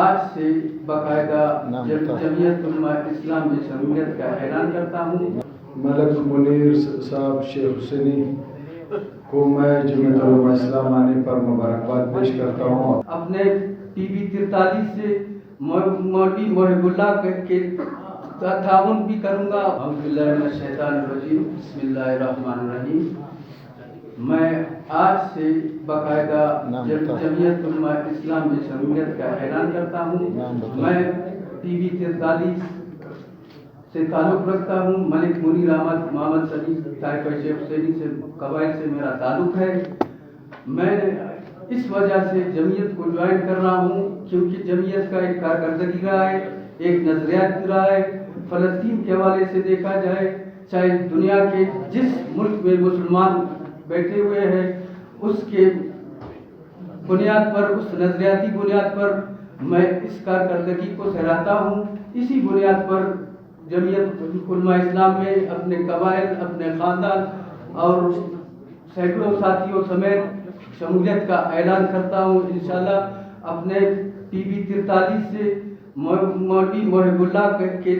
آج سے باقاعدہ جمعیت علماء اسلام میں شمولیت کا اعلان کرتا ہوں۔ ملک منیر صاحب شیخ حسینی کو میں جمعیت علماء اسلام آنے پر مبارکباد پیش کرتا ہوں۔ اپنے ٹی وی 43 سے مولوی محب اللہ کے تعاون بھی کروں گا۔ اعوذ باللہ من الشیطان الرجیم، بسم اللہ الرحمن الرحیم۔ میں آج سے باقاعدہ جمعیت علماء اسلام میں شمولیت کا اعلان کرتا ہوں۔ میں ٹی وی 43 سے تعلق رکھتا ہوں۔ ملک منیر احمد محمد سلیم طائفہ شیخ حسینی سے قبائل سے میرا تعلق ہے۔ میں اس وجہ سے جمعیت کو جوائن کر رہا ہوں کیونکہ جمعیت کا ایک کارکردگی رہا ہے، ایک نظریات رہا ہے۔ فلسطین کے حوالے سے دیکھا جائے، چاہے دنیا کے جس ملک میں مسلمان بیٹھے ہوئے ہیں، اس کے بنیاد پر، اس نظریاتی بنیاد پر میں اس کارکردگی کو سراہتا ہوں۔ اسی بنیاد پر جمعیت علماء اسلام میں اپنے قبائل، اپنے خاندان اور سینکڑوں ساتھیوں سمیت شمولیت کا اعلان کرتا ہوں۔ انشاءاللہ اپنے ٹی وی 43 سے مولوی محب اللہ کے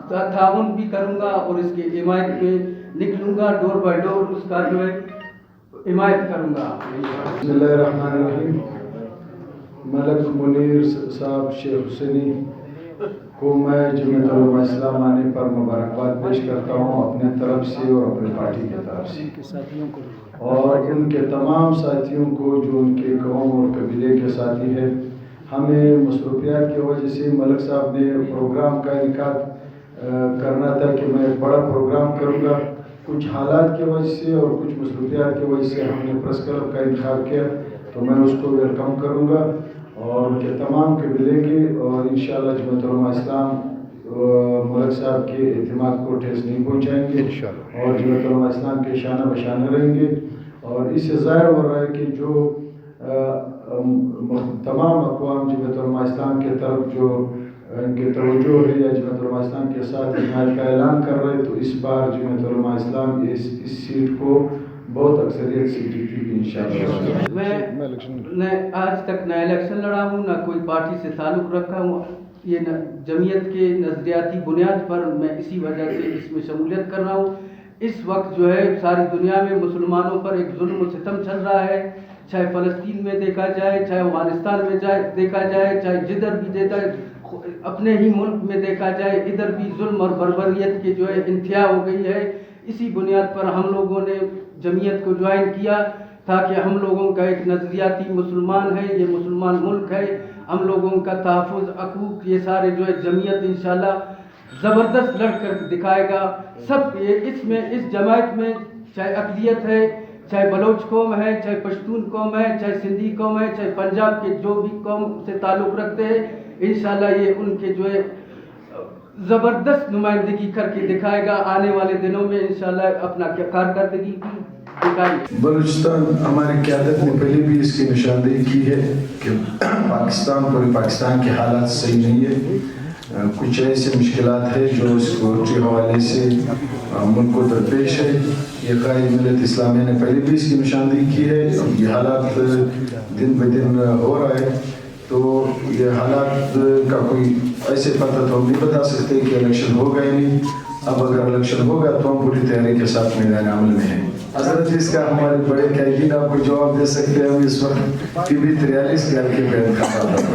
تعاون بھی کروں گا اور اس کی حمایت میں نکلوں گا، ڈور بائی ڈور اس کا جو ہے حمایت کروں گا۔ بسم اللہ الرحمن الرحیم۔ ملک منیر صاحب شیخ حسینی کو میں جمعیت علماء اسلام آنے پر مبارکباد پیش کرتا ہوں اپنے طرف سے اور اپنے پارٹی کی طرف سے، اور ان کے تمام ساتھیوں کو جو ان کے قوم اور قبیلے کے ساتھی ہیں۔ ہمیں مصروفیات کی وجہ سے ملک صاحب نے پروگرام کا انعقاد کرنا تھا کہ میں بڑا پروگرام کروں گا، کچھ حالات کی وجہ سے اور کچھ مصروفیات کی وجہ سے ہم نے پریس کلب کا انتخاب کیا، تو میں اس کو ویلکم کروں گا اور ان کے تمام قبیلے کے، اور انشاءاللہ جمعیت علماء اسلام ملک صاحب کے اعتماد کو ٹھیس نہیں پہنچائیں گے اور جمعیت علماء اسلام کے شانہ بشانہ رہیں گے۔ اور اس سے ظاہر ہو رہا ہے کہ جو تمام اقوام جمعیت علماء اسلام کے طرف جو ان کی توجہ ہے یا جمعیت علماء اسلام کے ساتھ حمایت کا اعلان کر رہے، تو اس بار جمعیت علماء اسلام اس سیٹ کو بہت اکثریت سے جیتے گی انشاءاللہ۔ میں آج تک نہ الیکشن لڑا ہوں، نہ کوئی پارٹی سے تعلق رکھا ہوں۔ یہ جمعیت کے نظریاتی بنیاد پر میں اسی وجہ سے اس میں شمولیت کر رہا ہوں۔ اس وقت جو ہے ساری دنیا میں مسلمانوں پر ایک ظلم و ستم چل رہا ہے، چاہے فلسطین میں دیکھا جائے، چاہے افغانستان میں دیکھا جائے، چاہے جدھر بھی دیکھا جائے، اپنے ہی ملک میں دیکھا جائے، ادھر بھی ظلم اور بربریت کی جو ہے انتہا ہو گئی ہے۔ اسی بنیاد پر ہم لوگوں نے جمعیت کو جوائن کیا تاکہ ہم لوگوں کا ایک نظریاتی مسلمان ہے، یہ مسلمان ملک ہے، ہم لوگوں کا تحفظ، حقوق، یہ سارے جو ہے جمعیت انشاءاللہ زبردست لڑ کر دکھائے گا۔ سب اس جماعت میں چاہے اقلیت ہے، چاہے بلوچ قوم ہے، چاہے پشتون قوم ہے، چاہے سندھی قوم ہے، چاہے پنجاب کے جو بھی قوم سے تعلق رکھتے ہیں، انشاءاللہ یہ ان کے جو ہے زبردست نمائندگی کر کے دکھائے گا۔ آنے والے دنوں میں انشاءاللہ اپنا کارکردگی بھی دکھائے گا۔ بلوچستان ہماری قیادت نے پہلے بھی اس کی نشاندہی کی ہے کہ پاکستان کے حالات صحیح نہیں ہے، کچھ ایسے مشکلات ہیں جو سیکورٹی حوالے سے ملک کو درپیش ہے۔ یہ قائد ملت اسلامیہ نے پہلے بھی اس کی نشاندہی کی ہے، یہ حالات دن بہ دن ہو رہا ہے، تو یہ حالات کا کوئی ایسے پتہ تو ہم نہیں بتا سکتے کہ الیکشن ہوگا یا نہیں۔ اب اگر الیکشن ہوگا تو ہم پوری تیاری کے ساتھ میدان عمل میں ہیں۔ حضرت اس کا ہمارے بڑے قائدین آپ کو جواب دے سکتے ہیں۔ ہم اس وقت ٹی وی 43 کے حلقے پہ انتخابات